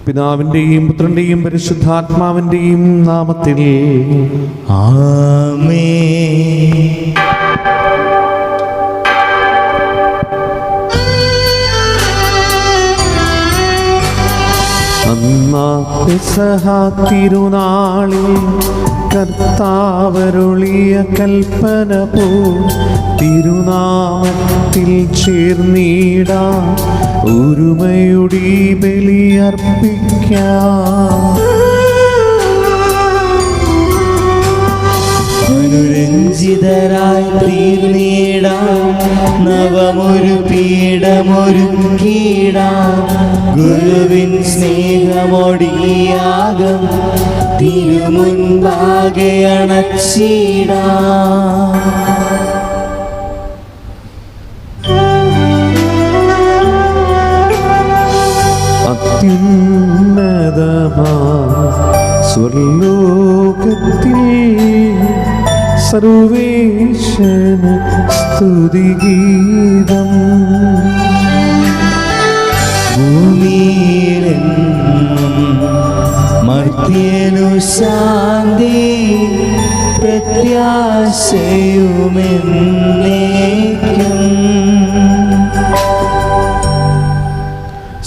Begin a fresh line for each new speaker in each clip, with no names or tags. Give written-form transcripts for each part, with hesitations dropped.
പിതാവിന്റെയും പുത്രന്റെയും പരിശുദ്ധാത്മാവിന്റെയും നാമത്തിൽ
ആമേൻ.
അന്നാ പെസഹ തിരുനാളിൽ കർത്താവരുളിയ കൽപ്പന പോ തിരുനാമത്തിൽ ചേർന്നിടാം ഒരുമയുടെ ബലിയർപ്പിക്കാം.
അനുരഞ്ജിതരായി തീർന്നിടാം നവമൊരു പീഠമൊരുക്കിടാം ഗുരുവിൻ സ്നേഹമൊടിയാകം തിരുമുൻപാകെ അണച്ചിടാം.
അത്യുന്നതമാ സ്വർലോകത്തിൽ സർവേശന സ്തുതിഗീതം.
ഭൂമിയിലെന്നും മർത്യനു ശാന്തി പ്രത്യാശയുമെന്നേക്കും.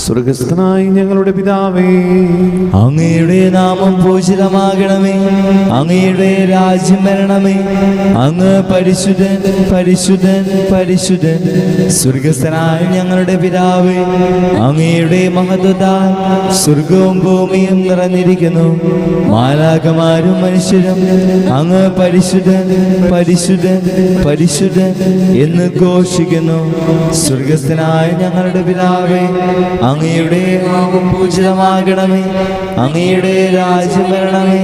സ്വർഗസ്ഥനായ ഞങ്ങളുടെ പിതാവേ,
അങ്ങയുടെ നാമം പൂജിതമാകണമേ. അങ്ങയുടെ രാജ്യം വരണമേ. അങ്ങ് പരിശുദ്ധൻ പരിശുദ്ധൻ പരിശുദ്ധൻ. സ്വർഗസ്ഥനായ ഞങ്ങളുടെ പിതാവേ, അങ്ങയുടെ മഹത്വത്താൽ സ്വർഗവും ഭൂമിയും നിറഞ്ഞിരിക്കുന്നു. മാലാഖമാരും മനുഷ്യരും അങ്ങ് പരിശുദ്ധൻ പരിശുദ്ധൻ പരിശുദ്ധൻ എന്ന് ഘോഷിക്കുന്നു. സ്വർഗസ്ഥനായ ഞങ്ങളുടെ പിതാവേ, അങ്ങയുടെ നാമം പൂജിതമാകണമേ. അങ്ങയുടെ രാജ്യം വരണമേ.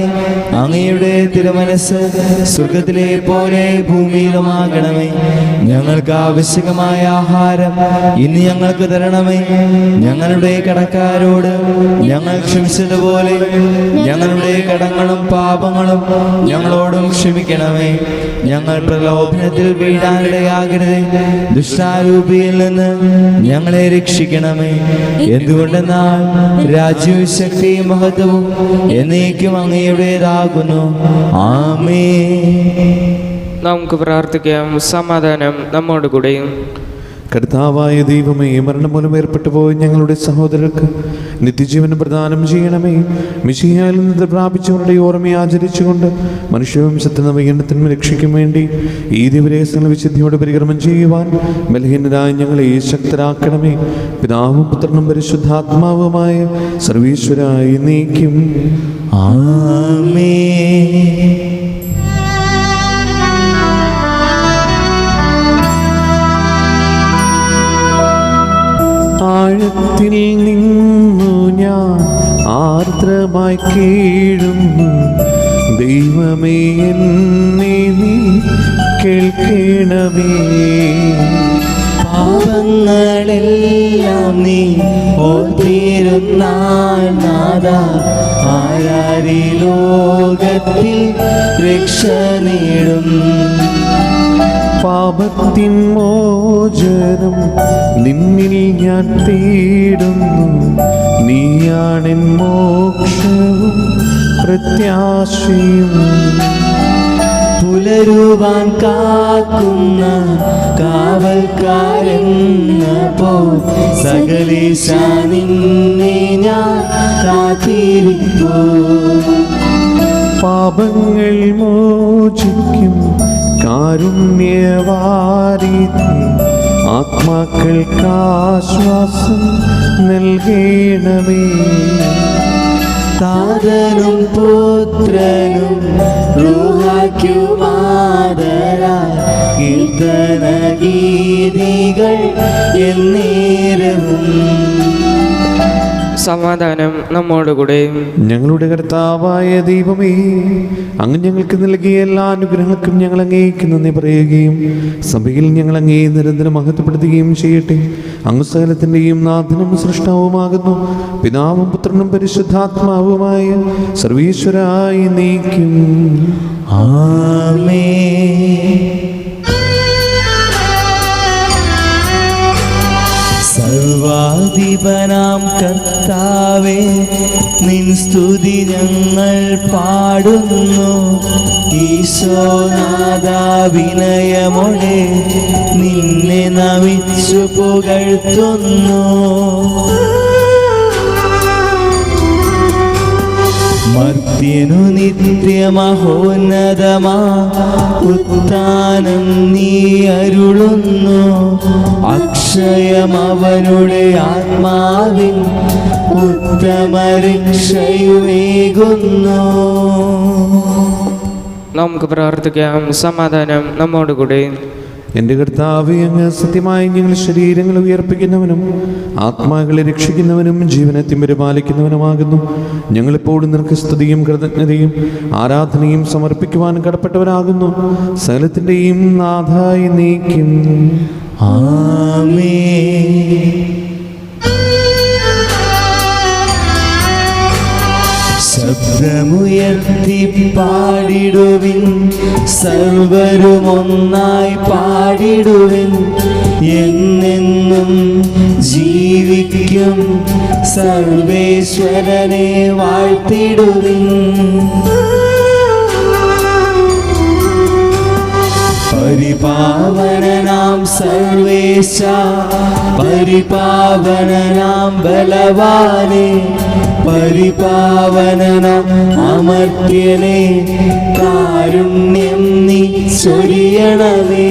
അങ്ങയുടെ തിരുമനസ്സ് സ്വർഗത്തിലെ പോലെ ഭൂമിയിലുമാകണമേ. ഞങ്ങൾക്ക് ആവശ്യമായ ആഹാരം ഇന്ന് ഞങ്ങൾക്ക് തരണമേ. ഞങ്ങളുടെ കടക്കാരോട് ഞങ്ങൾ ക്ഷമിച്ചതുപോലെ ഞങ്ങളുടെ കടങ്ങളും പാപങ്ങളും ഞങ്ങളോടും ക്ഷമിക്കണമേ. ഞങ്ങൾ പ്രലോഭനത്തിൽ വീഴാനിടയാകരുതേ. ദുഷ്ടാരൂപിയിൽ നിന്ന് ഞങ്ങളെ രക്ഷിക്കണമേ. എന്തുകൊണ്ടെന്നാൽ രാജ്യവും ശക്തിയും മഹത്വവും എന്നേക്കും അങ്ങയുടേതാകുന്നു. ആമേൻ.
നമുക്ക് പ്രാർത്ഥിക്കാം. സമാധാനം നമ്മോട് കൂടെയും.
കർത്താവായ ദൈവമേ, മരണം മൂലം ഏർപ്പെട്ടു പോയ ഞങ്ങളുടെ സഹോദരർക്ക് നിത്യജീവൻ പ്രദാനം ചെയ്യണമേ. മിശിഹായിൽ നിന്ന് പ്രാപിച്ചവരുടെ ഓർമ്മയെ ആചരിച്ചുകൊണ്ട് മനുഷ്യവംശത്തിന് നവീകരണത്തിനും രക്ഷയ്ക്കും വേണ്ടി ഈ ദിവരേശങ്ങൾ വിശുദ്ധിയോടെ പരികർമ്മം ചെയ്യുവാൻ ബലഹീനരായ ഞങ്ങളെ ശക്തരാക്കണമേ. പിതാവും പുത്രനും പരിശുദ്ധാത്മാവുമായ സർവീശ്വരായി നീക്കും.
ആമേൻ.
ആഴത്തിൽ നിന്നു ഞാൻ ആർദ്രമായി കേഴുന്നു. ദൈവമേ, എന്നെ നീ കേൾക്കണമേ.
പാപങ്ങളെല്ലാം നീ ഓർത്തിരുന്നാൽ നാഥാ, ആരാരി ലോകത്തിൽ രക്ഷ നേടും.
പാപത്തിൻ മോചനം നിന്നിൽ ഞാൻ തേടുന്നു. നീയാണെൻ മോക്ഷവും പ്രത്യാശയും.
പുലരുവാൻ കാക്കുന്ന കാവൽക്കാരെന്ന പോ സകലേശ നിന്നെ ഞാൻ കാത്തിരിക്കൂ.
പാപങ്ങൾ മോചിക്കും കാരുണ്യവാരിധി, ആത്മാക്കൾക്കാശ്വാസം നൽകണമേ.
താതനും പുത്രനും റൂഹായ്ക്കുമാദരാൽ കീർത്തന ഗീതികൾ എന്നേരവും.
സമാധാനം നമ്മോടുകൂടെ.
ഞങ്ങളുടെ കർത്താവായ ദൈവമേ, അങ്ങ് ഞങ്ങൾക്ക് നൽകിയ എല്ലാ അനുഗ്രഹങ്ങൾക്കും ഞങ്ങൾ അങ്ങേക്ക് നന്ദി പറയുകയും സഭയിൽ ഞങ്ങൾ അങ്ങേ നിരന്തരം മഹത്വപ്പെടുത്തുകയും ചെയ്യട്ടെ. അങ്ങ് സകലത്തിൻ്റെയും നാഥനും സൃഷ്ടാവുമാകുന്നു. പിതാവും പുത്രനും പരിശുദ്ധാത്മാവുമായ സർവീശ്വരായി നീക്കും.
ആമേൻ. സർവാധിപനായ അധിപനാം കർത്താവേ, നിൻ സ്തുതി ഞങ്ങൾ പാടുന്നു. ഈശോനാഥ വിനയമോടെ നിന്നെ നമിച്ചു പുകഴ്ത്തുന്നു. മർത്യനു നിത്യമഹോന്നതമാ ഉത്ഥാനം നീ അരുളുന്നു. അക്ഷയമവനുടെ ആത്മാവിൻ ഉത്തമരക്ഷയുമേകുന്നു.
നമുക്ക് പ്രാർത്ഥിക്കാം. സമാധാനം നമ്മോടുകൂടെ.
എൻ്റെ കർത്താവേ, അങ്ങ് സത്യമായി ഞങ്ങൾ ശരീരങ്ങളെ ഉയർപ്പിക്കുന്നവനും ആത്മാക്കളെ രക്ഷിക്കുന്നവനും ജീവനത്തെ പരിപാലിക്കുന്നവനുമാകുന്നു. ഞങ്ങളെപ്പോഴും നിനക്ക് സ്തുതിയും കൃതജ്ഞതയും ആരാധനയും സമർപ്പിക്കുവാൻ കടപ്പെട്ടവരാകുന്നു. സകലത്തിൻ്റെയും നാഥായി നീക്കും.
ആമേൻ. ശബ്ദമുയർത്തി പാടിടുവിൻ, സർവരും ഒന്നായി പാടിടുവിൻ. എന്നെന്നും ജീവിക്കും സർവേശ്വരനെ വാഴ്ത്തിടുവിൻ. പരിപാവനനാം സർവേശ, പരിപാവനനാം ബലവാനെ, പരിപാവനനാം അമർത്യനെ, കാരുണ്യം നീ ചൊരിയണമേ.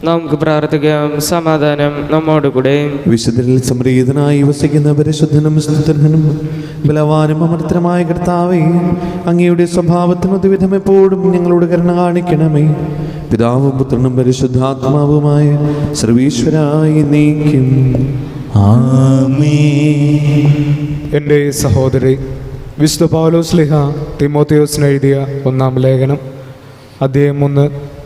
നമുക്ക് പ്രാർത്ഥിക്കാം. സമാധാനം നമ്മോടുകൂടെ.
വിശുദ്ധരിൽ സംപ്രീതനായി വസിക്കുന്ന പരിശുദ്ധനും സ്തുത്യർഹനും ബലവാനും അമർത്തനുമായ കർത്താവേ, അങ്ങയുടെ സ്വഭാവത്തിനൊരു വിധം എപ്പോഴും ഞങ്ങളോട് കരുണ കാണിക്കണമേ. പിതാവും പുത്രനും പരിശുദ്ധാത്മാവുമായ സർവീശ്വരായി നീക്കും.
ആമേൻ.
എൻ്റെ സഹോദരി, വിശുദ്ധ പൗലോസ് ശ്ലീഹ തിമോത്തിയോസിന് എഴുതിയ 1-ാം ലേഖനം, അധ്യായം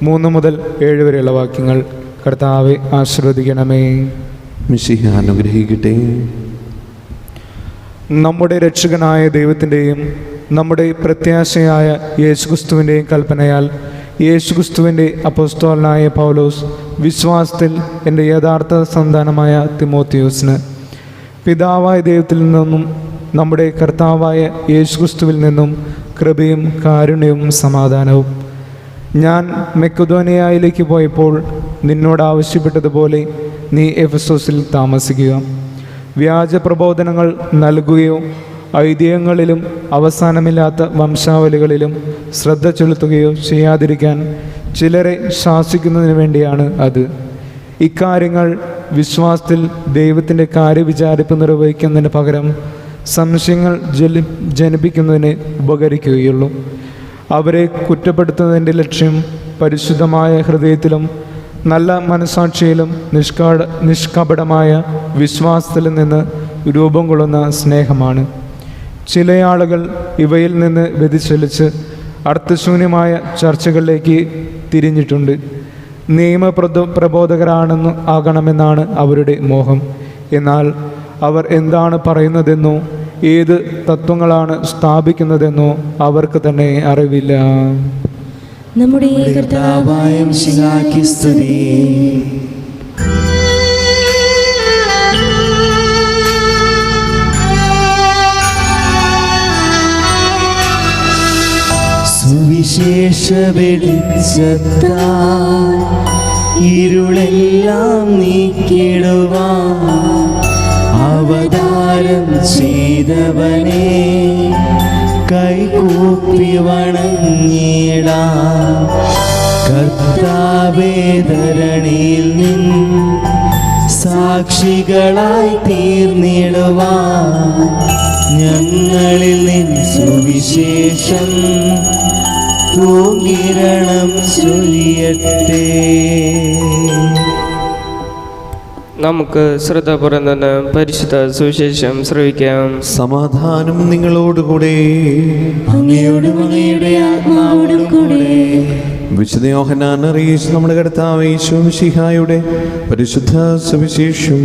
3 മുതൽ 7 വരെയുള്ള വാക്യങ്ങൾ. കർത്താവെ ആശീർവദിക്കണമേ.
മിശിഹ അനുഗ്രഹിക്കട്ടെ.
നമ്മുടെ രക്ഷകനായ ദൈവത്തിൻ്റെയും നമ്മുടെ പ്രത്യാശയായ യേശുക്രിസ്തുവിൻ്റെയും കൽപ്പനയാൽ യേശുക്രിസ്തുവിൻ്റെ അപ്പോസ്തലനായ പൗലോസ് വിശ്വാസത്തിൽ എൻ്റെ യഥാർത്ഥ സന്താനമായ തിമോത്തിയോസിന്, പിതാവായ ദൈവത്തിൽ നിന്നും നമ്മുടെ കർത്താവായ യേശുക്രിസ്തുവിൽ നിന്നും കൃപയും കാരുണ്യവും സമാധാനവും. ഞാൻ മക്കെദോനിയയിലേക്ക് പോയപ്പോൾ നിന്നോട് ആവശ്യപ്പെട്ടതുപോലെ നീ എഫെസോസിൽ താമസിക്കുക. വ്യാജ പ്രബോധനങ്ങൾ നൽകുകയോ ഐതിഹ്യങ്ങളിലും അവസാനമില്ലാത്ത വംശാവലികളിലും ശ്രദ്ധ ചെലുത്തുകയോ ചെയ്യാതിരിക്കാൻ ചിലരെ ശാസിക്കുന്നതിന് വേണ്ടിയാണ് അത്. ഇക്കാര്യങ്ങൾ വിശ്വാസത്തിൽ ദൈവത്തിൻ്റെ കാര്യവിചാരിപ്പ് നിർവഹിക്കുന്നതിന് പകരം സംശയങ്ങൾ ജനിപ്പിക്കുന്നതിന് ഉപകരിക്കുകയുള്ളൂ. അവരെ കുറ്റപ്പെടുത്തുന്നതിൻ്റെ ലക്ഷ്യം പരിശുദ്ധമായ ഹൃദയത്തിലും നല്ല മനസാക്ഷിയിലും നിഷ്കപടമായ വിശ്വാസത്തിൽ നിന്ന് രൂപം കൊള്ളുന്ന സ്നേഹമാണ്. ചില ആളുകൾ ഇവയിൽ നിന്ന് വ്യതിചലിച്ച് അർത്ഥശൂന്യമായ ചർച്ചകളിലേക്ക് തിരിഞ്ഞിട്ടുണ്ട്. പ്രബോധകരാണെന്ന് ആകണമെന്നാണ് അവരുടെ മോഹം. എന്നാൽ അവർ എന്താണ് പറയുന്നതെന്നോ ഏത് തത്വങ്ങളാണ് സ്ഥാപിക്കുന്നതെന്നോ അവർക്ക് തന്നെ അറിവില്ല.
നമ്മുടെ കർത്താവായ മിശിഹായ്ക്ക് സ്തുതി. സുവിശേഷ വെളിച്ചത്താൽ ഇരുളെല്ലാം നീക്കിടുവാൻ അവതാരം ചെയ്തവനെ കൈകൂപ്പി വണങ്ങിടാം. കർത്താവേ, ധരണിയിൽ നിൻ സാക്ഷികളായി തീർന്നിടുവാൻ ഞങ്ങളിൽ നിൻ സുവിശേഷം പൂങ്കിരണം ചൊരിയട്ടെ.
നമുക്ക് ശ്രദ്ധാപൂർവം നിന്ന് പരിശുദ്ധ സുവിശേഷം ശ്രവിക്കാം.
സമാധാനം നിങ്ങളോടുകൂടെ.
അങ്ങയോടും അങ്ങയുടെ ആത്മാവോടും കൂടെ.
വിശുദ്ധ യോഹന്നാൻ അറിയിച്ച നമ്മുടെ കർത്താവ് യേശു മിശിഹായുടെ പരിശുദ്ധ സുവിശേഷം.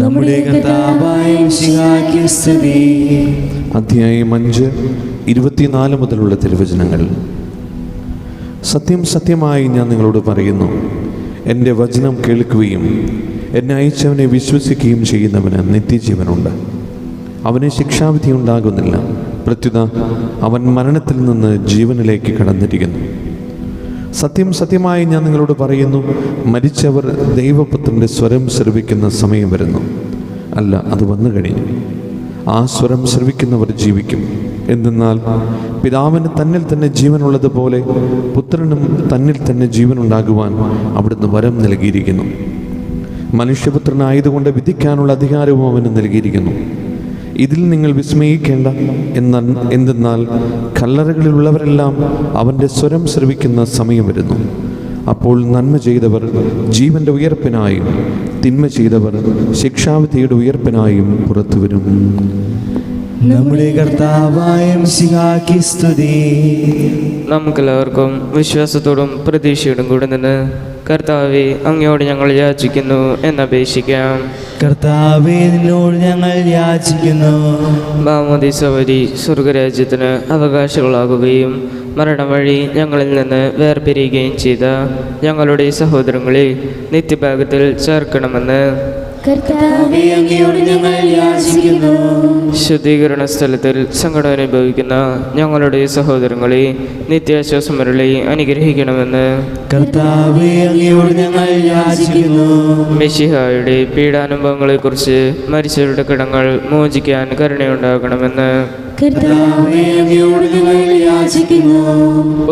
നമ്മുടെ കർത്താവായ മിശിഹായ്ക്ക് സ്തുതി.
അധ്യായം 5, 24 മുതലുള്ള തിരുവചനങ്ങൾ. സത്യം സത്യമായി ഞാൻ നിങ്ങളോട് പറയുന്നു, എൻ്റെ വചനം കേൾക്കുകയും എന്നെ അയച്ചവനെ വിശ്വസിക്കുകയും ചെയ്യുന്നവന് നിത്യജീവനുണ്ട്. അവന് ശിക്ഷാവിധി ഉണ്ടാകുന്നില്ല, പ്രത്യുത അവൻ മരണത്തിൽ നിന്ന് ജീവനിലേക്ക് കടന്നിരിക്കുന്നു. സത്യം സത്യമായി ഞാൻ നിങ്ങളോട് പറയുന്നു, മരിച്ചവർ ദൈവപുത്രൻ്റെ സ്വരം ശ്രവിക്കുന്ന സമയം വരുന്നു, അല്ല, അത് വന്നു കഴിഞ്ഞു. ആ സ്വരം ശ്രവിക്കുന്നവർ ജീവിക്കും. എന്തെന്നാൽ പിതാവിന് തന്നിൽ തന്നെ ജീവനുള്ളതുപോലെ പുത്രനും തന്നിൽ തന്നെ ജീവനുണ്ടാകുവാൻ അവിടുന്ന് വരം നൽകിയിരിക്കുന്നു. മനുഷ്യപുത്രനായതുകൊണ്ട് വിധിക്കാനുള്ള അധികാരവും അവന് നൽകിയിരിക്കുന്നു. ഇതിൽ നിങ്ങൾ വിസ്മയിക്കേണ്ട. എന്തെന്നാൽ കല്ലറകളിലുള്ളവരെല്ലാം അവൻ്റെ സ്വരം ശ്രവിക്കുന്ന സമയം വരുന്നു. അപ്പോൾ നന്മ ചെയ്തവർ ജീവൻ്റെ ഉയർപ്പിനായും തിന്മ ചെയ്തവർ ശിക്ഷാവിധിയുടെ ഉയർപ്പിനായും പുറത്തു വരും.
നമ്മുടെ കർത്താവായ മിശിഹായ്ക്ക് സ്തുതി.
നമുക്കെല്ലാവർക്കും വിശ്വാസത്തോടും പ്രതീക്ഷയോടും കൂടെ നിന്ന് കർത്താവെ, അങ്ങയോട് ഞങ്ങൾ യാചിക്കുന്നു എന്നപേക്ഷിക്കാം.
കർത്താവേ, നിന്നോട് ഞങ്ങൾ യാചിക്കുന്നു.
മാമോദീസ വഴി സ്വർഗരാജ്യത്തിന് അവകാശികളാകുകയും മരണം വഴി ഞങ്ങളിൽ നിന്ന് വേർപിരിയുകയും ചെയ്ത ഞങ്ങളുടെ സഹോദരങ്ങളെ നിത്യഭാഗത്തിൽ ചേർക്കണമെന്ന്
കർത്താവേ, അങ്ങയോട് ഞങ്ങൾ യാചിക്കുന്നു.
ശുദ്ധീകരണ സ്ഥലത്തിൽ സങ്കടം അനുഭവിക്കുന്ന ഞങ്ങളുടെ സഹോദരങ്ങളെ നിത്യാശ്വാസം വരളി അനുഗ്രഹിക്കണമെന്ന്
കർത്താവേ, അങ്ങയോട് ഞങ്ങൾ യാചിക്കുന്നു.
മെശിഹായുടെ പീഡാനുഭവങ്ങളെക്കുറിച്ച് മരിച്ചവരുടെ കിടങ്ങൾ മോചിക്കാൻ കരുണയുണ്ടാകണമെന്ന്
കർത്താവേ, അങ്ങയോട് ഞങ്ങൾ യാചിക്കുന്നു.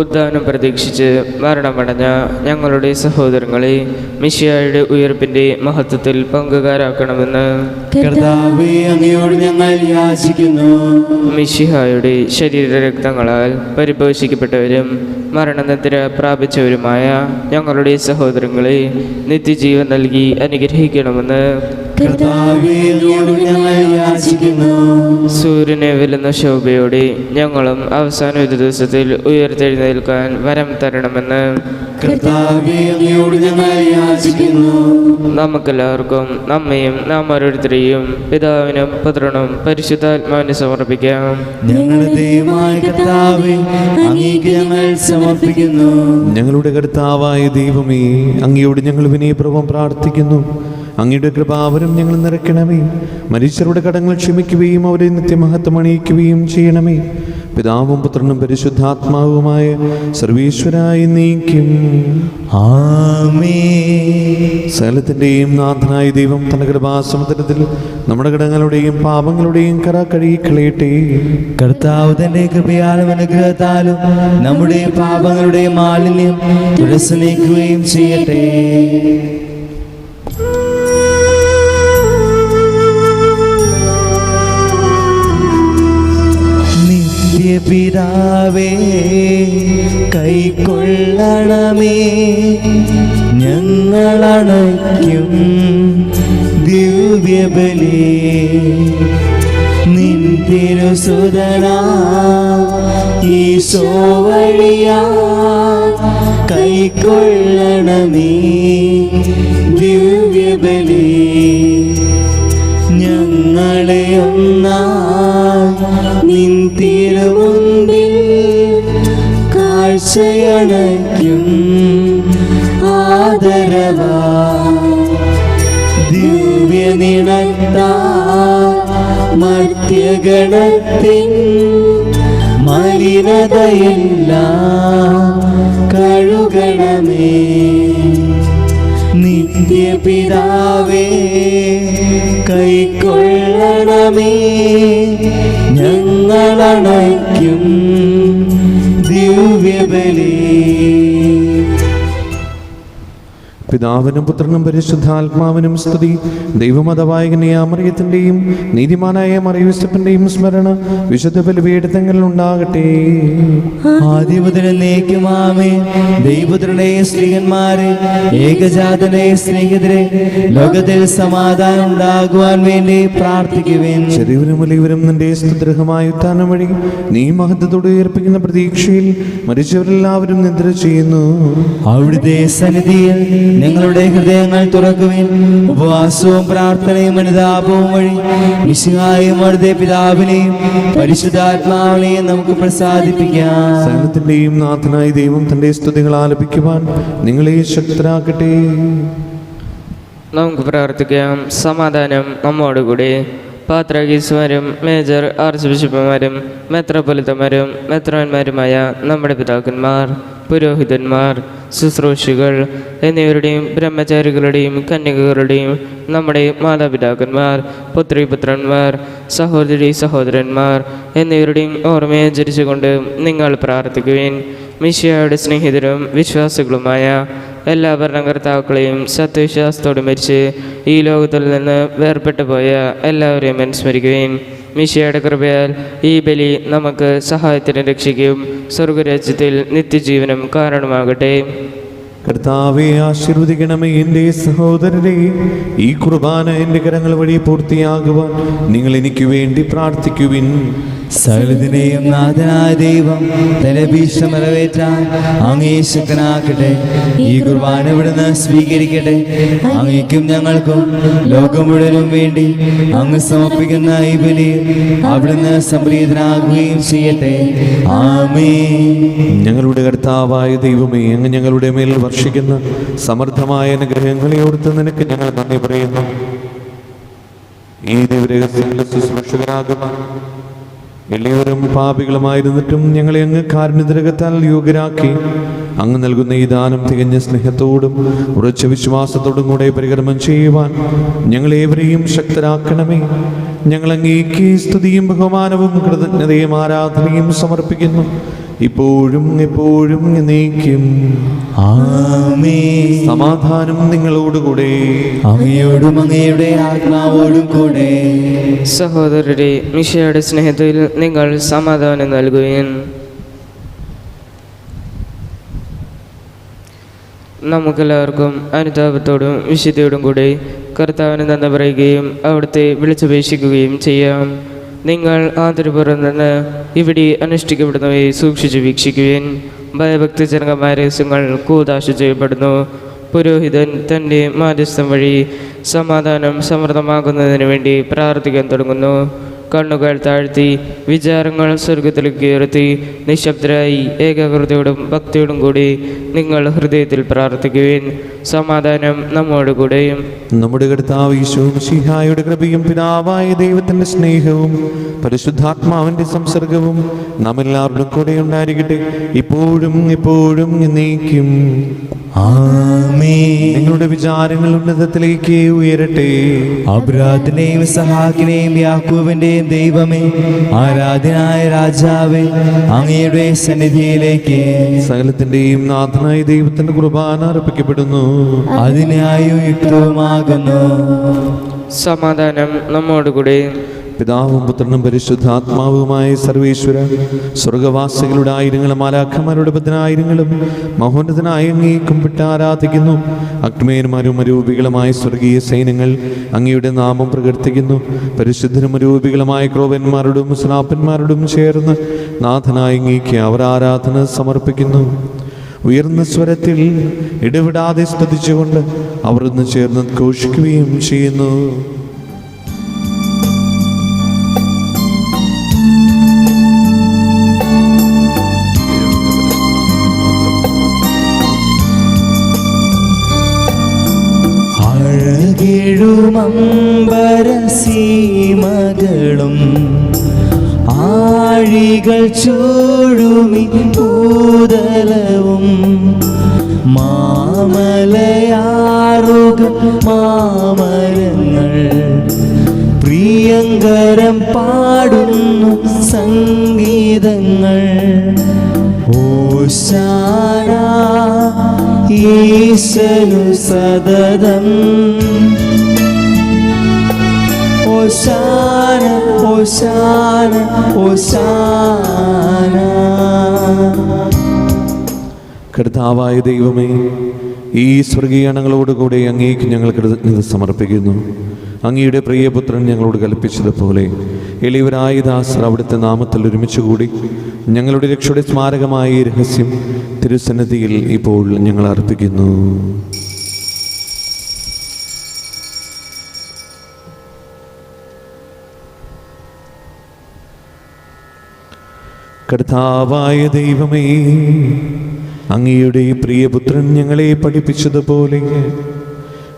ഉദ്ധാനം പ്രതീക്ഷിച്ച് മരണമടഞ്ഞ ഞങ്ങളുടെ സഹോദരങ്ങളെ മെശിഹായുടെ ഉയർപ്പിന്റെ മഹത്വത്തിൽ പങ്കുകാരാക്കണമെന്ന്
കർത്താവേ, അങ്ങയോട് ഞങ്ങൾ യാചിക്കുന്നു.
മെശിഹായുടെ ശരീരരക്തങ്ങളാൽ പരിപോഷിക്കപ്പെട്ടവരും മരണനിദ്ര പ്രാപിച്ചവരുമായ ഞങ്ങളുടെ സഹോദരങ്ങളെ നിത്യജീവൻ നൽകി അനുഗ്രഹിക്കണമെന്ന്
കർത്താവേ, അങ്ങയോട് ഞങ്ങൾ യാചിക്കുന്നു.
സൂര്യനെ വെല്ലുന്ന ശോഭയോടെ ഞങ്ങളും അവസാന ഒരു ദിവസത്തിൽ ഉയർത്തെഴുന്നേൽക്കാൻ വരം തരണമെന്ന്
കർത്താവേ, അങ്ങയോട് ഞങ്ങൾ യാചിക്കുന്നു.
നമുക്കെല്ലാവർക്കും നമ്മയും നാം ഓരോരുത്തരെയും പിതാവിനും പുത്രനും പരിശുദ്ധാത്മാവിന് സമർപ്പിക്കാം.
ഞങ്ങളുടെ ദൈവമായ കർത്താവേ, അങ്ങേക്ക് ഞങ്ങൾ സമർപ്പിക്കുന്നു.
ഞങ്ങളുടെ കർത്താവായ ദൈവമേ, അങ്ങയോട് ഞങ്ങൾ വിനയപൂർവ്വം പ്രാർത്ഥിക്കുന്നു. അങ്ങയുടെ കൃപാവരം ഞങ്ങൾ നിറയ്ക്കണമേ. മരിച്ചവരുടെ കടങ്ങൾ ക്ഷമിക്കുകയും അവരെ നിത്യമഹത്വം അണിയിക്കുകയും ചെയ്യണമേ. പിതാവും പുത്രനും പരിശുദ്ധാത്മാവുമായ സർവീശ്വരായി നീക്കും.
ആമേൻ.
സകലത്തിൻ്റെയും നാഥനായ ദൈവം തന്റെ കൃപാസമുദ്രത്തിൽ നമ്മുടെ കടങ്ങളുടെയും പാപങ്ങളുടെയും കറ കഴുകിക്കളയട്ടെ.
കർത്താവ് തന്റെ കൃപയാലും അനുഗ്രഹത്താലും നമ്മുടെ പാപങ്ങളുടെ മാലിന്യം തുടച്ചു നീക്കുകയും ചെയ്യട്ടെ. നിത്യപിതാവേ, കൈക്കൊള്ളണമേ ഞങ്ങളണയ്ക്കും ദിവ്യബലി. നിൻ തിരുസുതനാ ഈശോ വഴിയാ കൈക്കൊള്ളണമേ ദിവ്യബലി. ഞങ്ങളെ ഒന്നായി നിൻ തിരുമുൻപിൽ കാഴ്ചയണയ്ക്കും ആദരവാ. ദിവ്യനിണത്താ മർത്യഗണത്തിൻ മലിനതയെല്ലാം കഴുകണമേ. നിത്യപിതാവേ, കൈക്കൊള്ളണമേ ഞങ്ങളണയ്ക്കും ദിവ്യബലി.
പിതാവിനും പുത്രനും പരിശുദ്ധാത്മാവിനും സ്തുതി. ദൈവമതവായകനായ മറിയത്തിൻ്റെയും നീതിമാനായ മറിയൂസഫിൻ്റെയും സ്മരണ വിശുദ്ധ ബലിപീഠങ്ങളിൽ ഉണ്ടാകട്ടെ.
ആദിമുതലേക്കും ആമേൻ. ദൈവപുത്രനെ സ്ത്രീകന്മാരെ ഏകജാതനെ സ്നേഹിതരെ ലോകത്തിൽ സമാധാനം ഉണ്ടാകുവാൻ വേണ്ടി പ്രാർത്ഥിക്കുവേൻ.
ശരീരവും വലിയവരും നിന്റെ സ്തുതിർഹമായ ഉത്ഥാനം വഴി നീ മഹത്വത്തോടെ ഉയർപ്പിക്കുന്ന പ്രതീക്ഷയിൽ മരിച്ചവരെല്ലാവരും നിദ്ര ചെയ്യുന്നു.
അവിടുത്തെ സന്നിധിയിൽ ഞങ്ങളുടെ ഹൃദയങ്ങൾ തുറക്കുവിൻ. ഉപവാസവും പ്രാർത്ഥനയും അനുതാപവും വഴി മിശിഹായെയും അവിടുത്തെ പിതാവിനെയും പരിശുദ്ധാത്മാവിനെയും നമുക്ക് പ്രസാദിപ്പിക്കാം.
സകലത്തിന്റെയും നാഥനായ ദൈവം തന്റെ സ്തുതികൾ ആലപിക്കുവാൻ നിങ്ങളെ ശക്തരാക്കട്ടെ.
നമുക്ക് പ്രാർത്ഥിക്കാം. സമാധാനം നമ്മോടുകൂടി. പാത്രാഗീസുമാരും മേജർ ആർച്ച് ബിഷപ്പുമാരും മെത്രാപ്പൊലിത്തമാരും മെത്രാന്മാരുമായ നമ്മുടെ പിതാക്കന്മാർ, പുരോഹിതന്മാർ, ശുശ്രൂഷികൾ എന്നിവരുടെയും ബ്രഹ്മചാരികളുടെയും കന്യകകളുടെയും നമ്മുടെ മാതാപിതാക്കന്മാർ, പുത്രിപുത്രന്മാർ, സഹോദരി സഹോദരന്മാർ എന്നിവരുടെയും ഓർമ്മയെ ജരിച്ചുകൊണ്ട് നിങ്ങൾ പ്രാർത്ഥിക്കുവിൻ. മിശിഹായുടെ സ്നേഹിതരും വിശ്വാസികളുമായ എല്ലാ ഭരണകർത്താക്കളെയും സത്യവിശ്വാസത്തോട് മരിച്ച് ഈ ലോകത്തിൽ നിന്ന് വേർപെട്ടു പോയ എല്ലാവരെയും അനുസ്മരിക്കുകയും മിശിഹായുടെ കൃപയാൽ ഈ ബലി നമുക്ക് സഹായത്തിന് രക്ഷിക്കുകയും സ്വർഗരാജ്യത്തിൽ നിത്യജീവനം കാരണമാകട്ടെ.
കർത്താവെ ആശീർവദിക്കണമേ. എൻ്റെ സഹോദരരെ, ഈ കുർബാന എൻ്റെ കരങ്ങൾ വഴി പൂർത്തിയാകുവാൻ നിങ്ങൾ എനിക്ക് വേണ്ടി പ്രാർത്ഥിക്കുവിൻ.
സകലത്തിനെയും നാഥനായ ദൈവം തന്റെ ഭീഷണി നിറവേറ്റാൻ അങ്ങേ ശക്തനാക്കട്ടെ. ഈ കുർബാന ഇവിടുന്ന് സ്വീകരിക്കട്ടെ. അങ്ങേക്കും ഞങ്ങൾക്കും ലോകം മുഴുവനും വേണ്ടി അങ്ങ് സമർപ്പിക്കുന്ന ഈ ബലി അവിടുന്ന് സംപ്രീതനാകുകയും ചെയ്യട്ടെ. ആമേൻ.
ഞങ്ങളുടെ കർത്താവായ ദൈവമേ, അങ്ങ് ഞങ്ങളുടെ മേൽ വർഷിക്കുന്ന സമൃദ്ധമായ അനുഗ്രഹങ്ങളെ ഓർത്ത് നിനക്ക് ഞങ്ങൾ നന്ദി പറയുന്നു. ഈ ദിവരഹസ്യങ്ങളുടെ ശുശ്രൂഷകരാകുവാൻ എല്ലാവരും പാപികളുമായിരുന്നിട്ടും ഞങ്ങളെ അങ്ങ് കാരുണ്യതിരകത്താൽ യോഗ്യരാക്കി അങ്ങ് നൽകുന്ന ഈ ദാനം തികഞ്ഞ സ്നേഹത്തോടും ഉറച്ച വിശ്വാസത്തോടും കൂടെ പരികർമ്മം ചെയ്യുവാൻ ഞങ്ങളേവരെയും ശക്തരാക്കണമേ. ഞങ്ങൾ അങ്ങേക്ക് സ്തുതിയും ബഹുമാനവും കൃതജ്ഞതയും ആരാധനയും സമർപ്പിക്കുന്നു, ഇപ്പോഴും എപ്പോഴും എന്നേക്കും.
ആമേൻ.
സമാധാനം നിങ്ങളോടുകൂടെ.
അങ്ങയോടും അങ്ങയുടെ ആത്മാവോടും കൂടെ.
സഹോദരരെ, മിശിഹായുടെ സ്നേഹത്തിൽ നിങ്ങൾ സമാധാനം നൽകുകയും നമുക്കെല്ലാവർക്കും അനുതാപത്തോടും വിശുദ്ധിയോടും കൂടി കർത്താവിന് നന്ദി പറയുകയും അവിടുത്തെ വിളിച്ചപേക്ഷിക്കുകയും ചെയ്യാം. നിങ്ങൾ ആദരപൂർവ്വം നിന്ന് ഇവിടെ അനുഷ്ഠിക്കപ്പെടുന്നവയെ സൂക്ഷിച്ച് വീക്ഷിക്കുവിൻ. ഭയഭക്തിജനകമായ രഹസ്യങ്ങൾ കൂദാശ ചെയ്യപ്പെടുന്നു. പുരോഹിതൻ തൻ്റെ മാധ്യസ്ഥം വഴി സമാധാനം സമൃദ്ധമാകുന്നതിന് വേണ്ടി പ്രാർത്ഥിക്കാൻ തുടങ്ങുന്നു. കണ്ണുകൾ താഴ്ത്തി വിചാരങ്ങൾ സ്വർഗത്തിലേക്ക് ഉയർത്തി നിശബ്ദരായി ഏകാഗ്രതയോടും ഭക്തിയോടും കൂടി നിങ്ങൾ ഹൃദയത്തിൽ പ്രാർത്ഥിക്കുവിൻ. സമാധാനം നമ്മോടുകൂടെയും.
നമ്മുടെ കർത്താവ് ഈശോ മിശിഹായുടെ കൃപയും പിതാവായ ദൈവത്തിന്റെ സ്നേഹവും പരിശുദ്ധാത്മാവിന്റെ സംസർഗവും നാം എല്ലാവരുടെ കൂടെ ഉണ്ടായിരിക്കട്ടെ, ഇപ്പോഴും എപ്പോഴും എന്നേക്കും.
ആമേൻ.
നിങ്ങളുടെ വിചാരങ്ങൾ ഉന്നതത്തിലേക്ക് ഉയരട്ടെ.
അബ്രാഹാത്തിനെയും ഇസ്ഹാക്കിനെയും യാക്കോബിന്റെയും ദൈവമേ, ആരാധനായ രാജാവേ, അങ്ങയുടെ സന്നിധിയിലേക്ക്
സകലത്തിന്റെയും നാഥനായ ദൈവത്തിന്റെ കുർബാന അർപ്പിക്കപ്പെടുന്നു.
അതിനായും യുക്തവുമാകുന്നു.
സമാധാനം നമ്മോടുകൂടെ.
പിതാവും പുത്രനും പരിശുദ്ധാത്മാവുമായ സർവേശ്വര, സ്വർഗവാസികളുടെ ആയിരങ്ങളും മാലാഖമാരുടെ പതിനായിരങ്ങളും മഹോന്നതനായ അങ്ങേ കുമ്പിട്ട് ആരാധിക്കുന്നു. അഗ്നിമേന്മാരും അരൂപികളുമായ സ്വർഗീയ സൈന്യങ്ങൾ അങ്ങയുടെ നാമം പ്രകീർത്തിക്കുന്നു. പരിശുദ്ധരും അരൂപികളുമായ ക്രോവന്മാരോടും സ്നാപ്പന്മാരോടും ചേർന്ന് നാഥനായ അങ്ങേക്ക് അവർ ആരാധന സമർപ്പിക്കുന്നു. ഉയർന്ന സ്വരത്തിൽ ഇടവിടാതെ സ്തുതിച്ചുകൊണ്ട് അവർ ഒന്ന് ചേർന്ന് ഘോഷിക്കുകയും ചെയ്യുന്നു.
അഴകിഴുമമ്പരസീമകളും ആഴികൾ ചൂടുമി ഭൂതലവും മാമലയാറുക മാമരങ്ങൾ പ്രിയങ്കരം പാടുന്നു സംഗീതങ്ങൾ. ഓശാന ഈശനു സതതം. ഓശാന ഓശാന ഓശാന.
കർത്താവായ ദൈവമേ, ഈ സ്വർഗീയണങ്ങളോടുകൂടെ അങ്ങേക്ക് ഞങ്ങൾ കൃതജ്ഞത സമർപ്പിക്കുന്നു. അങ്ങയുടെ പ്രിയപുത്രൻ ഞങ്ങളോട് കൽപ്പിച്ചതുപോലെ എളിയവരായ ദാസർ അവിടുത്തെ നാമത്തിൽ ഒരുമിച്ച് കൂടി ഞങ്ങളുടെ രക്ഷയുടെ സ്മാരകമായ ഈ രഹസ്യം തിരുസന്നിധിയിൽ ഇപ്പോൾ ഞങ്ങൾ അർപ്പിക്കുന്നു. കർത്താവായ ദൈവമേ, അങ്ങയുടെ പ്രിയപുത്രൻ ഞങ്ങളെ പഠിപ്പിച്ചതുപോലെ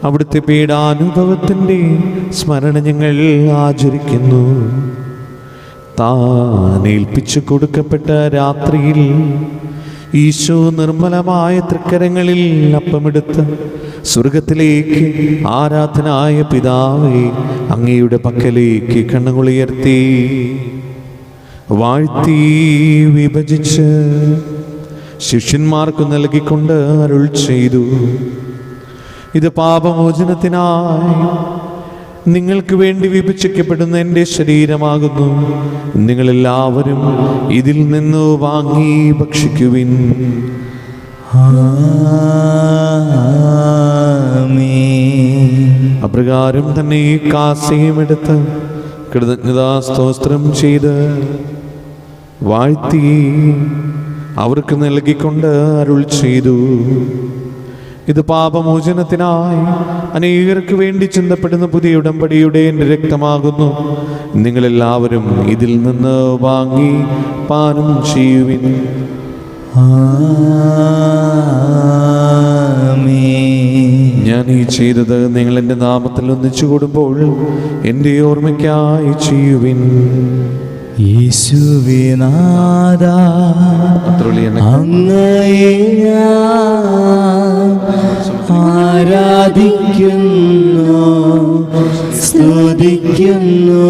അവിടുത്തെ പീഡാനുഭവത്തിൻ്റെ സ്മരണ ഞങ്ങൾ ആചരിക്കുന്നു. താൻ ഏൽപ്പിച്ചു കൊടുക്കപ്പെട്ട രാത്രിയിൽ ഈശോ നിർമ്മലമായ തൃക്കരങ്ങളിൽ അപ്പമെടുത്ത് സ്വർഗത്തിലേക്ക് ആരാധനായ പിതാവേ അങ്ങയുടെ പക്കലേക്ക് കണ്ണുകളുയർത്തി വാഴ്ത്തി വിഭജിച്ച് ശിഷ്യന്മാർക്ക് നൽകിക്കൊണ്ട് അരുൾ ചെയ്തു: ഇത് പാപമോചനത്തിനായി നിങ്ങൾക്ക് വേണ്ടി വിഭജിക്കപ്പെടുന്ന എൻ്റെ ശരീരമാകുന്നു. നിങ്ങളെല്ലാവരും ഇതിൽ നിന്ന് വാങ്ങി ഭക്ഷിക്കുവിൻ. അപ്രകാരം തന്നെ ഈ കാസയും എടുത്ത് കൃതജ്ഞതാ സ്തോത്രം ചെയ്ത് വാഴ്ത്തി അവർക്ക് നൽകിക്കൊണ്ട് അരുൾ ചെയ്തു: ഇത് പാപമോചനത്തിനായി അനേകർക്ക് വേണ്ടി ചിന്തപ്പെടുന്ന പുതിയ ഉടമ്പടിയുടെ എൻ്റെ രക്തമാകുന്നു. നിങ്ങളെല്ലാവരും ഇതിൽ നിന്ന് വാങ്ങി പാനം ചെയ്യുവിൻ. ഞാൻ ഈ ചെയ്തത് നിങ്ങൾ എൻ്റെ നാമത്തിൽ ഒന്നിച്ചു കൂടുമ്പോൾ എൻ്റെ ഓർമ്മയ്ക്കായി ചെയ്യുവിൻ.
യേശുവേ നാഥാ, അങ്ങയെ ഞാൻ ആരാധിക്കുന്നു, സ്തുതിക്കുന്നു.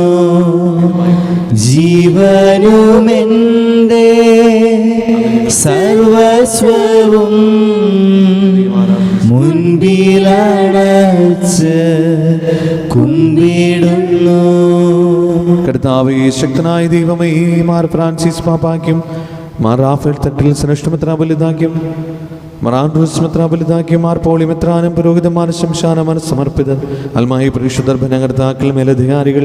ജീവനുമെൻ്റെ സർവസ്വവും മുൻപിലടച്ച് കുമ്പിടുന്നു.
കർത്താവേ, ശക്തനായ ദൈവമേ, Mar Francis പാപ്പാക്കും Mar Raphael Thattil ശ്രേഷ്ഠമെത്രാപൊലീത്താക്കും Mar Andrews മെത്രാപൊലീത്താക്കും Mar poly മെത്രാനും പുരോഹിതന്മാർ ശംശാന മനസ്സമർപ്പിതർ അൽമായി പരിശുദ്ധർ ഭരണകർത്താക്കൾ മേലധികാരികൾ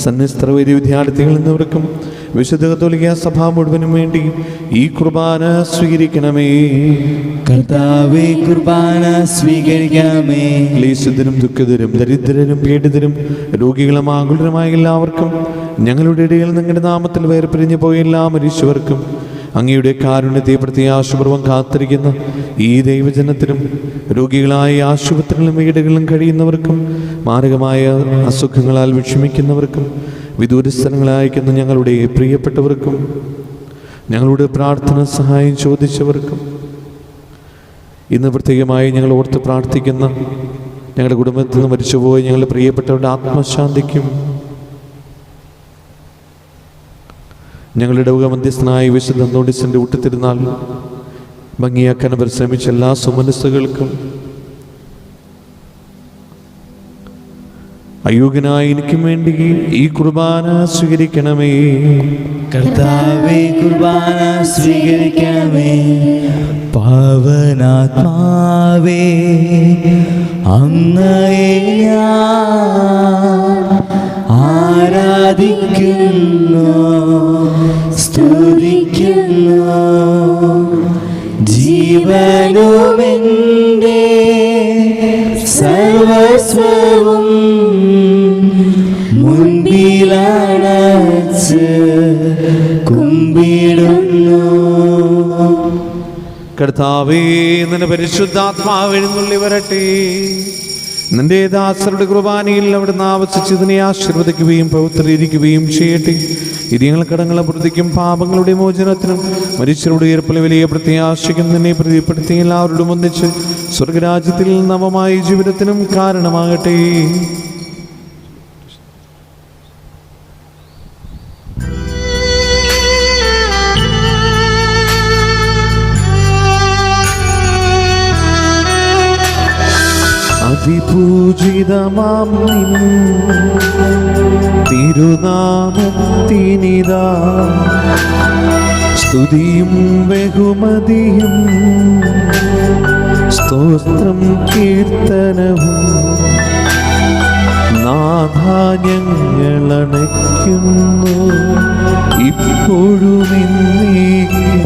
സന്യസ്തർ വൈദ്യ വിദ്യാർത്ഥികൾ എന്നിവർക്കും വിശുദ്ധ കത്തോലിക്ക സഭ മുഴുവനും വേണ്ടി ഈ കുർബാന സ്വീകരിക്കണമേ.
കർത്താവേ, കുർബാന സ്വീകരിക്കണമേ.
ക്ലേശിതരും ദുഃഖിതരും ദരിദ്രരും പീഡിതരും രോഗികളും ആകുലരുമായ എല്ലാവർക്കും ഞങ്ങളുടെ ഇടയിൽ നിങ്ങളുടെ നാമത്തിൽ വേർപിരിഞ്ഞു പോയ എല്ലാ മനുഷ്യർക്കും അങ്ങയുടെ കാരുണ്യത്തെ പ്രത്യാശപൂർവ്വം കാത്തിരിക്കുന്ന ഈ ദൈവജനത്തിനും രോഗികളായ ആശുപത്രികളിലും വീടുകളിലും കഴിയുന്നവർക്കും മാരകമായ അസുഖങ്ങളാൽ വിഷമിക്കുന്നവർക്കും വിദൂര സ്ഥലങ്ങളായിരിക്കുന്ന ഞങ്ങളുടെ പ്രിയപ്പെട്ടവർക്കും ഞങ്ങളുടെ പ്രാർത്ഥന സഹായം ചോദിച്ചവർക്കും ഇന്ന് പ്രത്യേകമായി ഞങ്ങൾ ഓർത്ത് പ്രാർത്ഥിക്കുന്ന ഞങ്ങളുടെ കുടുംബത്തിൽ നിന്ന് മരിച്ചുപോയി ഞങ്ങളുടെ പ്രിയപ്പെട്ടവരുടെ ആത്മശാന്തിക്കും ഞങ്ങളുടെ ഇടവക മധ്യസ്ഥനായ വിശുദ്ധ അന്തോണീസിൻ്റെ ഊട്ടുതിരുന്നാൾ ഭംഗിയാക്കാൻ പരിശ്രമിച്ച എല്ലാ സുമനസ്സുകൾക്കും അയോഗ്യനായ എനിക്കും വേണ്ടി ഈ കുർബാന സ്വീകരിക്കണമേ.
കർത്താവേ, കുർബാന സ്വീകരിക്കണമേ. പാവനാത്മാവേ, അങ്ങയെ ഞാൻ ആരാധിക്കുന്നു, സ്തുതിക്കുന്നു. ജീവനുമെൻ്റെ സർവസ്വവും മുൻപിലടച്ച് കുമ്പിടുന്നു.
കർത്താവേ, നിന്റെ പരിശുദ്ധാത്മാവ് എഴുന്നള്ളി വരട്ടെ. നിന്റെ ദാസരുടെ കുർബാനയിൽ അവിടുന്ന് ആവസിച്ചതിനെ ആശീർവദിക്കുകയും പവിത്രീകരിക്കുകയും ചെയ്യട്ടെ. ഇത് ഞങ്ങൾ കടങ്ങളെ പ്രതിക്കും പാപങ്ങളുടെ മോചനത്തിനും മരിച്ചവരുടെ ഉയർപ്പിലെ വലിയ പ്രത്യാശയ്ക്കും നിന്നെ പ്രീതിപ്പെടുത്തി എല്ലാവരോടും ഒന്നിച്ച് സ്വർഗരാജ്യത്തിൽ നവമായ ജീവിതത്തിനും കാരണമാകട്ടെ. അതിപൂജിതമാം നിൻ തിരുനാമത്തിനിതാ സ്തുതിയും ബഹുമതിയും സ്തോത്രം കീർത്തനവും നാഥാ ഞങ്ങളണയ്ക്കുന്നു ഇപ്പോഴും എന്നേക്കും.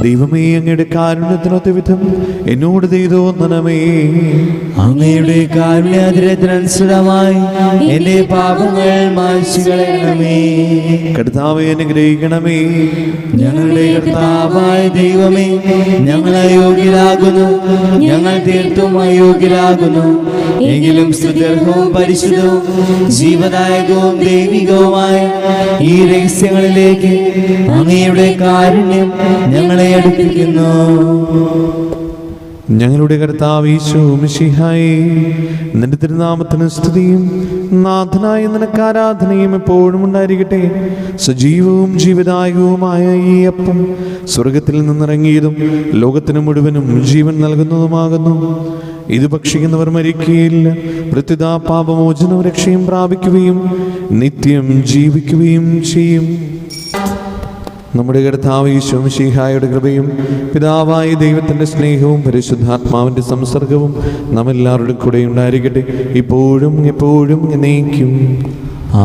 ദൈവമേ, അങ്ങയുടെ അങ്ങയുടെ കാരുണ്യത്തിനൊത്ത വിധം എന്നോട് ചെയ്തോന്നണമേ.
അങ്ങയുടെ കാരുണ്യാതിരത്തിനനുസൃതമായി എന്റെ പാപങ്ങൾ മായ്ച്ചു കളയണമേ.
കർത്താവേ അനുഗ്രഹിക്കണമേ.
ഞങ്ങളുടെ കർത്താവായ ദൈവമേ, ഞങ്ങൾ അയോഗ്യരാകുന്നു, ഞങ്ങൾ തീർത്തും അയോഗ്യരാകുന്നു. എങ്കിലും സ്തുത്യർഹവും പരിശുദ്ധവും ജീവദായകവും ദൈവികവുമായ ഈ രഹസ്യങ്ങളിലേക്ക് അങ്ങയുടെ കാരുണ്യം ഞങ്ങളെ അടുപ്പിക്കുന്നു.
ഞങ്ങളുടെ കർത്താവ് ഈശോ മിശിഹായേ, നിന്റെ തിരുനാമത്തിന് സ്തുതിയും നാഥനായ നിനക്ക് ആരാധനയും എപ്പോഴും ഉണ്ടായിരിക്കട്ടെ. സജീവവും ജീവദായകവുമായ ഈ അപ്പം സ്വർഗത്തിൽ നിന്നിറങ്ങിയതും ലോകത്തിന് മുഴുവനും ജീവൻ നൽകുന്നതുമാകുന്നു. ഇത് ഭക്ഷിക്കുന്നവർ മരിക്കുകയില്ല, പ്രത്യുത പാപമോചനവും രക്ഷയും പ്രാപിക്കുകയും നിത്യം ജീവിക്കുകയും ചെയ്യും. നമ്മുടെ കർത്താവ് ഈശോ മിശിഹായുടെ കൃപയും പിതാവായ ദൈവത്തിൻ്റെ സ്നേഹവും പരിശുദ്ധാത്മാവിൻ്റെ സംസർഗവും നമ്മെല്ലാവരുടെ കൂടെ ഉണ്ടായിരിക്കട്ടെ, ഇപ്പോഴും എപ്പോഴും എന്നേക്കും.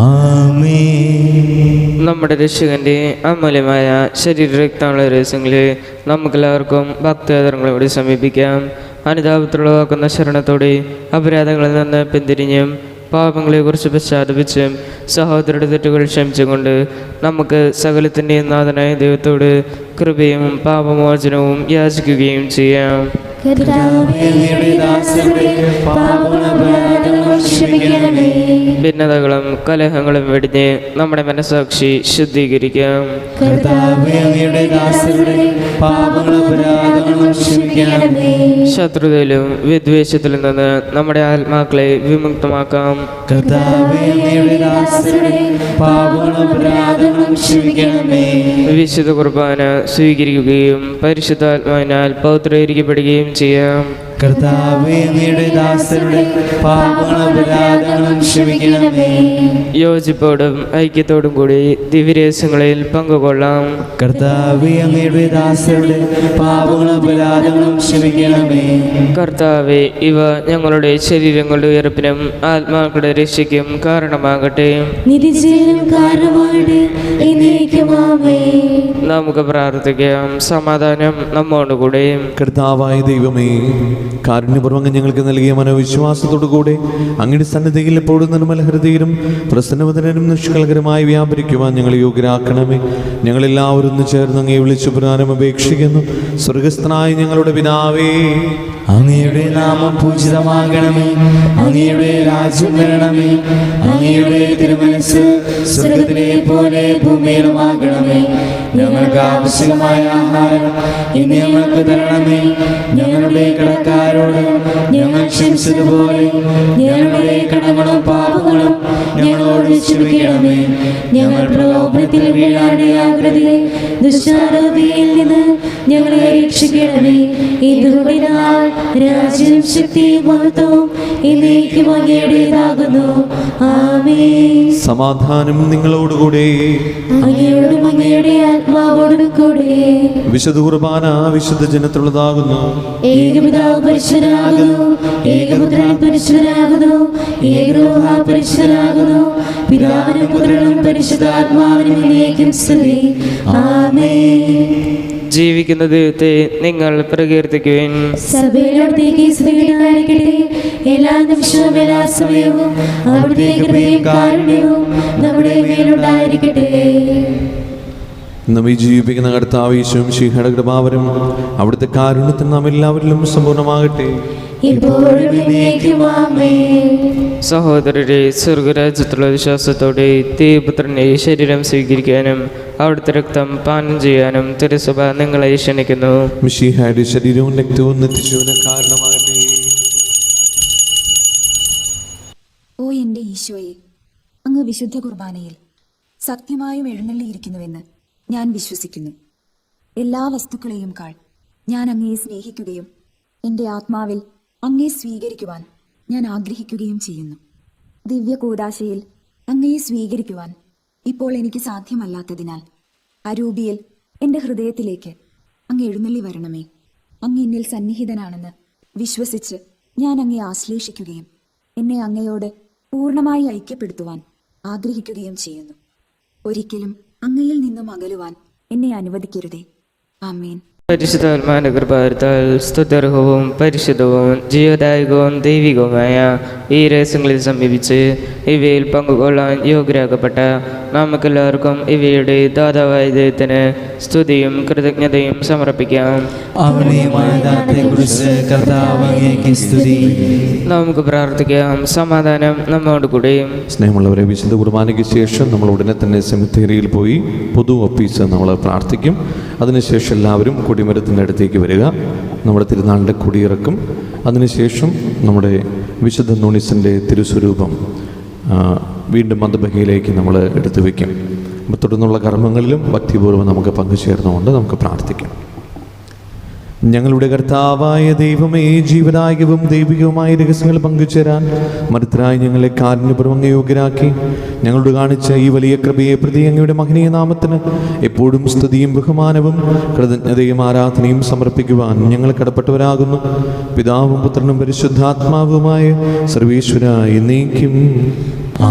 ആമേൻ.
നമ്മുടെ രക്ഷകന്റെ അമൂല്യമായ ശരീരരക്തമുള്ള രഹസ്യങ്ങളെ നമുക്കെല്ലാവർക്കും ഭക്തിയാദരങ്ങളോട് സമീപിക്കാം. അനുതാപത്തിലുള്ളതാക്കുന്ന ശരണത്തോടെ അപരാധങ്ങളിൽ നിന്ന് പിന്തിരിഞ്ഞും പാപങ്ങളെക്കുറിച്ച് പശ്ചാത്തപിച്ചും സഹോദരരുടെ തെറ്റുകൾ ക്ഷമിച്ചുകൊണ്ട് നമുക്ക് സകലത്തിൻ്റെയും നാഥനായ ദൈവത്തോട് കൃപയും പാപമോചനവും യാചിക്കുകയും ചെയ്യാം.
കർത്താവേ, അങ്ങയുടെ ദാസരുടെ പാപങ്ങളപരാധങ്ങൾ ക്ഷമിക്കണമേ.
ഭിന്നതകളും കലഹങ്ങളും വെടിഞ്ഞ് നമ്മുടെ മനസ്സാക്ഷി ശുദ്ധീകരിക്കാം.
കർത്താവേ, അങ്ങയുടെ ദാസരുടെ പാപങ്ങളപരാധങ്ങൾ ക്ഷമിക്കണമേ.
ശത്രുതയിലും വിദ്വേഷത്തിലും നിന്ന് നമ്മുടെ ആത്മാക്കളെ വിമുക്തമാക്കാം.
കർത്താവേ, അങ്ങയുടെ ദാസരുടെ പാപങ്ങളപരാധങ്ങൾ ക്ഷമിക്കണമേ.
വിശുദ്ധ കുർബാന സ്വീകരിക്കുകയും പരിശുദ്ധാത്മാവിനാൽ പൗത്രീകരിക്കപ്പെടുകയും ചെയ്യാം.
കർത്താവേ, അങ്ങയുടെ ദാസരുടെ പാപങ്ങളപരാധങ്ങൾ ക്ഷമിക്കണമേ.
യോജിപ്പോടും ഐക്യത്തോടും കൂടി ദിവ്യരഹസ്യങ്ങളിൽ പങ്കുകൊള്ളാം.
കർത്താവേ, അങ്ങയുടെ ദാസരുടെ പാപങ്ങളപരാധങ്ങൾ ക്ഷമിക്കണമേ.
കർത്താവെ, ഇവ ഞങ്ങളുടെ ശരീരങ്ങളുടെ ഉയർപ്പിനും ആത്മാക്കളുടെ രക്ഷയ്ക്കും കാരണമാകട്ടെ.
നിത്യജീവനും കാരണമാകട്ടെ. എന്നേക്കും ആമേൻ.
നമുക്ക് പ്രാർത്ഥിക്കാം. സമാധാനം നമ്മോടുകൂടെ.
കർത്താവായ ദൈവമേ, കാരുണ്യപൂർവ്വം ഞങ്ങൾക്ക് നൽകിയ മനോവിശ്വാസത്തോടുകൂടെ അങ്ങയുടെ സന്നിധിയിൽ എപ്പോഴും നിർമ്മല ഹൃദയരും പ്രസന്നവദനും നിഷ്കളങ്കരമായി വ്യാപരിക്കുവാൻ ഞങ്ങളെ യോഗ്യരാക്കണമേ. ഞങ്ങളെല്ലാവരും ഒന്ന് ചേർന്ന് അങ്ങയെ വിളിച്ചു പ്രകാരം അപേക്ഷിക്കുന്നു. സ്വർഗസ്ഥനായ ഞങ്ങളുടെ പിതാവേ,
അങ്ങയുടെ നാമം പൂജിതമാകണമേ. അങ്ങയുടെ രാജ്യം വരണമേ. അങ്ങയുടെ തിരുമനസ്സ് സ്വർഗ്ഗത്തിലെ പോലെ ഭൂമിയിലുമാകണമേ. ഞങ്ങൾക്ക് ആവശ്യമായ ആഹാരം ഇന്ന് ഞങ്ങൾക്ക് തരണമേ. ഞങ്ങളുടെ കടക്കാരോട് ഞങ്ങൾ ക്ഷമിച്ചതുപോലെ ഞങ്ങളുടെ കടങ്ങളും പാപങ്ങളും ഞങ്ങളോട് ക്ഷമിക്കണമേ. ഞങ്ങൾ പ്രലോഭനത്തിൽ വീഴാനിടയാകരുതേ. ദുഷ്ടാരൂപിയിൽ നിന്ന് ഞങ്ങളെ രക്ഷിക്കണമേ. ഇതുകൊണ്ടിനാൽ രാജ്യം ശക്തിയും മഹത്വവും എന്നേക്കും അങ്ങയുടേതാകുന്നു. ആമേൻ.
സമാധാനം നിങ്ങളോടുകൂടെ.
അങ്ങയോടും അങ്ങയുടെ ആത്മാവോടും കൂടെ.
വിശുദ്ധ കുർബാന വിശുദ്ധ ജനത്തിലുള്ളതാകുന്നു.
ഏകപിതാവ് പരിശുദ്ധനാകുന്നു, ഏകപുത്രൻ പരിശുദ്ധനാകുന്നു, ഏകരൂഹ പരിശുദ്ധനാകുന്നു. പിതാവിനും പുത്രനും പരിശുദ്ധാത്മാവിനും എന്നേക്കും സ്തുതി. ആമേൻ.
ജീവിക്കുന്ന ദൈവത്തെ നിങ്ങൾ പ്രകീർത്തിക്കുവിൻ.
സഭയിലവിടത്തേക്ക് സ്തുതിയായിരിക്കട്ടെ. എല്ലാ നിമിഷവും എല്ലാ സമയവും അവിടുത്തെ കൃപയും കാരുണ്യവും നമ്മുടെ മേലുണ്ടായിരിക്കട്ടെ.
നമ്മെ ജീവിപ്പിക്കുന്ന കർത്താവ് ഈശോ മിശിഹായുടെ കൃപാവരം അവിടുത്തെ കാരുണ്യത്തിന് നാം എല്ലാവരിലും സമ്പൂർണ്ണമാകട്ടെ.
ഇപ്പോഴും എന്നേക്കും ആമേൻ.
സഹോദരരെ, സ്വർഗരാജ്യത്തുള്ള വിശ്വാസത്തോടെ ദൈവപുത്രന്റെ ശരീരം സ്വീകരിക്കാനും അവിടുത്തെ രക്തം പാനം ചെയ്യാനും തിരുസഭ നിങ്ങളെ ക്ഷണിക്കുന്നു.
മിശിഹായുടെ ശരീരവും രക്തവും നിത്യജീവന് കാരണമാകട്ടെ.
ഓ എൻ്റെ ഈശോയെ, അങ്ങ് വിശുദ്ധ കുർബാനയിൽ സത്യമായും എഴുന്നള്ളിയിരിക്കുന്നുവെന്ന് ഞാൻ വിശ്വസിക്കുന്നു. എല്ലാ വസ്തുക്കളെയും കാൾ ഞാൻ അങ്ങയെ സ്നേഹിക്കുകയും എൻ്റെ ആത്മാവിൽ അങ്ങയെ സ്വീകരിക്കുവാൻ ഞാൻ ആഗ്രഹിക്കുകയും ചെയ്യുന്നു. ദിവ്യ കൂദാശയിൽ അങ്ങയെ സ്വീകരിക്കുവാൻ ഇപ്പോൾ എനിക്ക് സാധ്യമല്ലാത്തതിനാൽ അരൂപിയിൽ എൻ്റെ ഹൃദയത്തിലേക്ക് അങ്ങ് എഴുന്നള്ളി വരണമേ. അങ്ങ് എന്നിൽ സന്നിഹിതനാണെന്ന് വിശ്വസിച്ച് ഞാൻ അങ്ങയെ ആശ്ലേഷിക്കുകയും എന്നെ അങ്ങയോട് പൂർണ്ണമായി ഐക്യപ്പെടുത്തുവാൻ ആഗ്രഹിക്കുകയും ചെയ്യുന്നു. ഒരിക്കലും അങ്ങയിൽ നിന്നും അകലുവാൻ എന്നെ അനുവദിക്കരുതേ. ആമേൻ.
പരിശുദ്ധാത്മാവിന്റെ കൃപാർത്താൽ സ്തുത്യർഹവും പരിശുദ്ധവും ജീവദായകവും ദൈവികവുമായ ഈ രഹസ്യങ്ങളിൽ സമീപിച്ച് ഇവയിൽ പങ്കുകൊള്ളാൻ യോഗ്യരാക്കപ്പെട്ട നമുക്കെല്ലാവർക്കും ഇവയുടെ ദാതാവായ ദൈവത്തിന് സ്തുതിയും കൃതജ്ഞതയും സമർപ്പിക്കാം. നമുക്ക് പ്രാർത്ഥിക്കാം. സമാധാനം നമ്മോട് കൂടെയും.
സ്നേഹമുള്ളവരെ, വിശുദ്ധ കുർബാനയ്ക്ക് ശേഷം നമ്മൾ ഉടനെ തന്നെ സെമിത്തേരിയിൽ പോയി പൊതു ഒപ്പീസ് നമ്മൾ പ്രാർത്ഥിക്കും. അതിനുശേഷം എല്ലാവരും കൊടിമരത്തിൻ്റെ അടുത്തേക്ക് വരിക. നമ്മുടെ തിരുനാളിൻ്റെ കൊടിയിറക്കും. അതിനുശേഷം നമ്മുടെ വിശുദ്ധ നൂണിസിൻ്റെ തിരുസ്വരൂപം വീണ്ടും മന്ദബഹയിലേക്ക് നമ്മൾ എടുത്തു വയ്ക്കും. അപ്പോൾ തുടർന്നുള്ള കർമ്മങ്ങളിലും ഭക്തിപൂർവ്വം നമുക്ക് പങ്കുചേർന്നുകൊണ്ട് നമുക്ക് പ്രാർത്ഥിക്കാം. ഞങ്ങളുടെ കർത്താവായ ദൈവമേ, ജീവദായകവും ദൈവികവുമായ രഹസ്യങ്ങൾ പങ്കുചേരാൻ മരുത്തരായി ഞങ്ങളെ കാരുണ്യപൂർവ്വം യോഗ്യരാക്കി ഞങ്ങളോട് കാണിച്ച ഈ വലിയ കൃപയെ പ്രതി അങ്ങയുടെ മഹനീയ നാമത്തിന് എപ്പോഴും സ്തുതിയും ബഹുമാനവും കൃതജ്ഞതയും ആരാധനയും സമർപ്പിക്കുവാൻ ഞങ്ങൾ കടപ്പെട്ടവരാകുന്നു. പിതാവും പുത്രനും പരിശുദ്ധാത്മാവുമായ സർവീശ്വര എന്നേക്കും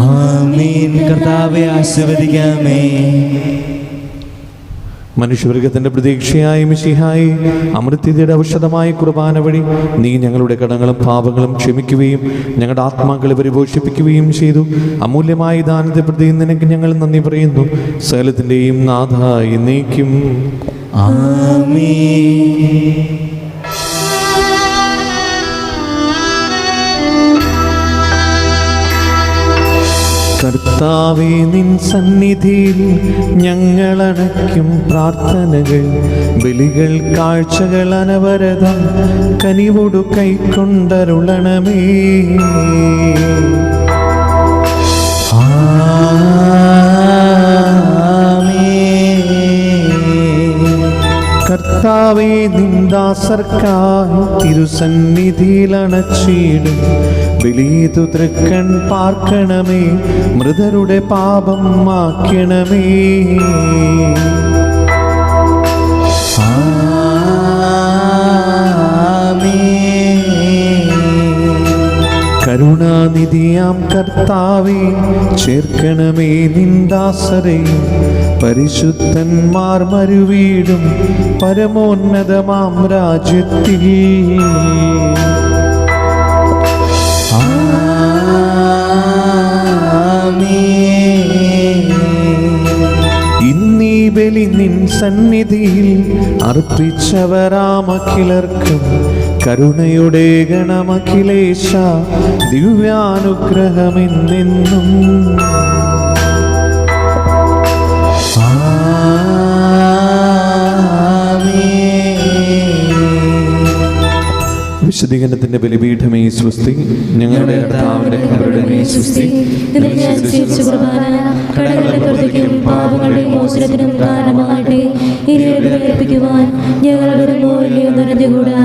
ആമേൻ. കർത്താവേ ആശീർവദിക്കണമേ.
മനുഷ്യവർഗത്തിന്റെ പ്രതീക്ഷയായി മിശിഹായി അമൃത്യതയുടെ ഔഷധമായ കുർബാന വഴി നീ ഞങ്ങളുടെ കടങ്ങളും പാപങ്ങളും ക്ഷമിക്കുകയും ഞങ്ങളുടെ ആത്മാക്കളെ പരിപോഷിപ്പിക്കുകയും ചെയ്തു. അമൂല്യമായ ദാനത്തെ പ്രതി നിനക്ക് ഞങ്ങൾ നന്ദി പറയുന്നു. സകലത്തിൻ്റെയും നാഥ എന്നേക്കും
ആമേൻ.
കർത്താവേ, നിൻ സന്നിധിയിൽ ഞങ്ങളണയ്ക്കും പ്രാർത്ഥനകൾ, ബലികൾ, കാഴ്ചകൾ അനവരതം കനിവോടു കൈക്കൊണ്ടരുളണമേ. കർത്താവേ, നിന്ദാസർക്കായി തിരുസന്നിധിയിൽ അണച്ചിടും ബലിതു തൃക്കൺ പാർക്കണമേ. മൃതരുടെ പാപം മാക്കണമേ. കരുണാനിധിയാം കർത്താവേ, ചേർക്കണമേ നിന്ദാസരെയും പരിശുദ്ധന്മാർ മരുവീടും പരമോന്നതമാം രാജ്യത്തിൽ. ഇന്നീ ബലി നിൻ സന്നിധിയിൽ അർപ്പിച്ചവരാമഖിലർക്കും കരുണയുടെ ഗണമഖിലേശ ദിവ്യാനുഗ്രഹമെന്നെന്നും. വിശുദ്ധീകരണത്തിന്റെ ബലിപീഠമേ സ്വസ്തി. ഞങ്ങളുടെ കർത്താവിന്റെ കരുണമേ സ്വസ്തി.
പാപങ്ങളുടെ മോചനത്തിനും കാരണമാകട്ടെ. ഞങ്ങളുടെ നിറഞ്ഞുകൂടാ.